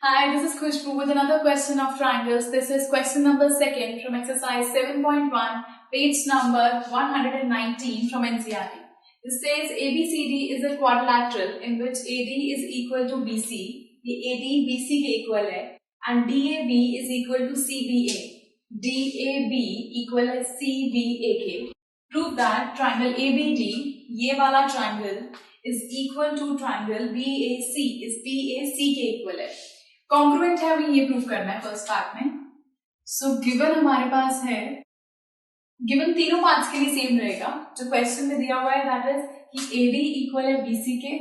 Hi, this is Khushbu with another question of triangles. This is question number 2 from exercise 7.1, page number 119 from NCERT. It says ABCD is a quadrilateral in which AD is equal to BC, ये AD BC के equal है, and DAB is equal to CBA. DAB equal है CBA के. Prove that triangle ABD, ये वाला triangle, is equal to triangle BAC, is BAC के equal है. Congruent है, हमें ये प्रूव करना है फर्स्ट पार्ट में. सो गिवन हमारे पास है, गिवन तीनों पार्ट्स के लिए सेम रहेगा जो क्वेश्चन में दिया हुआ है, दैट इज कि AD इक्वल है BC के,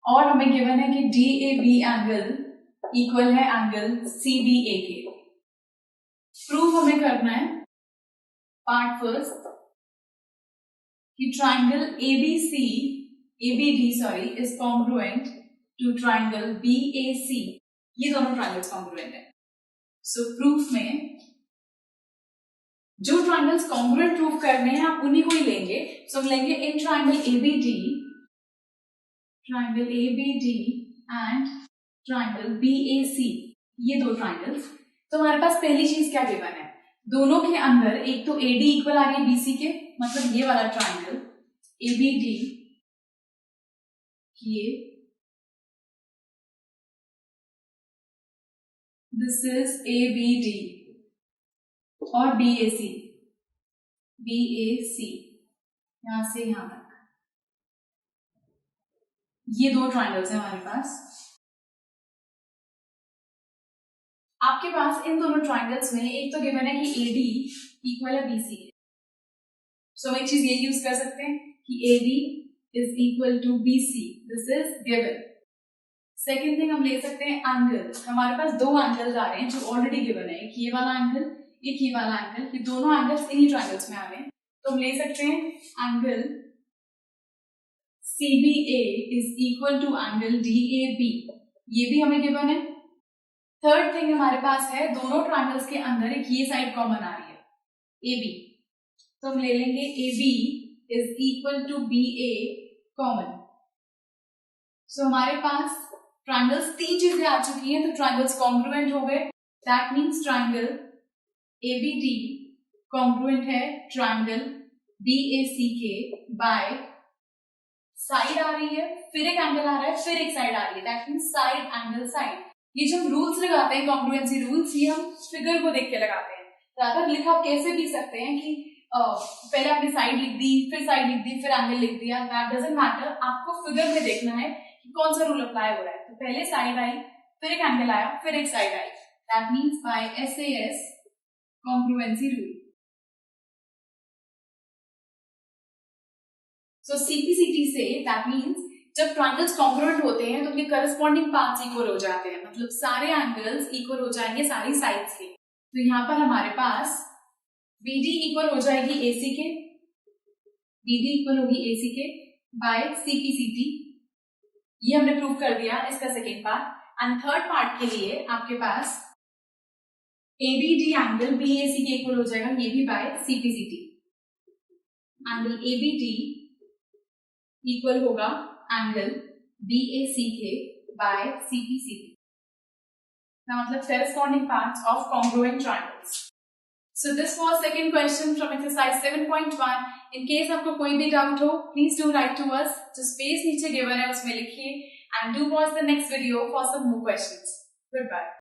और हमें गिवन है कि DAB एंगल इक्वल है एंगल CBA के. प्रूव हमें करना है पार्ट फर्स्ट कि triangle ABD is congruent to triangle BAC. ये दोनों ट्राइंगल्स कॉन्ग्रुएंट है. सो प्रूफ में जो ट्राइंगल्स कॉन्ग्रुएंट प्रूफ करने हैं आप उन्हीं को ही लेंगे. सो हम लेंगे in triangle ABD and triangle BAC, ये दो ट्राइंगल्स. तो हमारे पास पहली चीज क्या गिवन है, दोनों के अंदर एक तो AD इक्वल आ रही है BC के, मतलब ये वाला ट्राइंगल ABD, ये दिस इज ABD और BAC यहां से यहां तक, ये दो ट्राइंगल्स हैं हमारे पास. आपके पास इन दोनों ट्राइंगल्स में एक तो गिवन है कि AD इक्वल है BC. सो हम एक चीज ये यूज कर सकते हैं कि AD is equal to BC. This is given. Second thing हम ले सकते हैं एंगल्स. हमारे पास दो एंगल्स आ रहे हैं जो ऑलरेडी गिवन है, एक ये वाला एंगल, एक ये वाला एंगल. ये दोनों एंगल्स इन्हीं ट्राइंगल्स में आ रहे हैं. तो हम ले सकते हैं angle CBA is equal to angle DAB. ये भी हमें गिवन है. थर्ड थिंग हमारे पास है, दोनों ट्राइंगल्स के अंदर एक ये साइड कॉमन आ रही है AB. तो हम ले लेंगे AB is equal to BA common. So हमारे पास ट्राइंगल्स तीन चीजें आ चुकी हैं, तो ट्राइंगल्स कॉन्ग्रुएंट हो गए. That means triangle ABD congruent है ट्राइंगल BAC के बाय साइड आ रही है, फिर एक एंगल आ रहा है, फिर एक साइड आ रही है. That means side angle side. ये जो हम रूल्स लगाते हैं कॉन्ग्रुएंसी रूल्स, ये हम फिगर को देख के लगाते हैं. ज्यादा लिखा कैसे भी सकते हैं कि पहले आपने साइड लिख दी, फिर साइड लिख दी, फिर एंगल लिख दिया. That doesn't matter. आपको फिगर में देखना है कि कौन सा रूल अप्लाई हो रहा है. तो पहले साइड आई, फिर एक एंगल आया, फिर एक side I. That means by SAS congruency rule. So CPCT say that means जब ट्राइंगल्स कॉन्ग्रुएंट होते हैं तो उनके करस्पॉन्डिंग पार्ट्स इक्वल हो जाते हैं, मतलब सारे एंगल्स इक्वल हो जाएंगे सारी साइड्स के. तो यहां पर हमारे पास BD इक्वल हो जाएगी AC के, BD इक्वल होगी AC के बाय CPCT. ये हमने प्रूव कर दिया इसका second part. And third part के लिए आपके पास ABD एंगल BAC के इक्वल हो जाएगा, ये भी by CPCT. Angle ABD equal होगा एंगल BAC के बाय CPCT. मतलब corresponding parts of congruent triangles. So this was second question from exercise 7.1. In case आपको कोई भी डाउट हो, please do write to us. जो स्पेस नीचे गिवन है उसमें लिखिए, and do watch the next video for some more questions. Goodbye.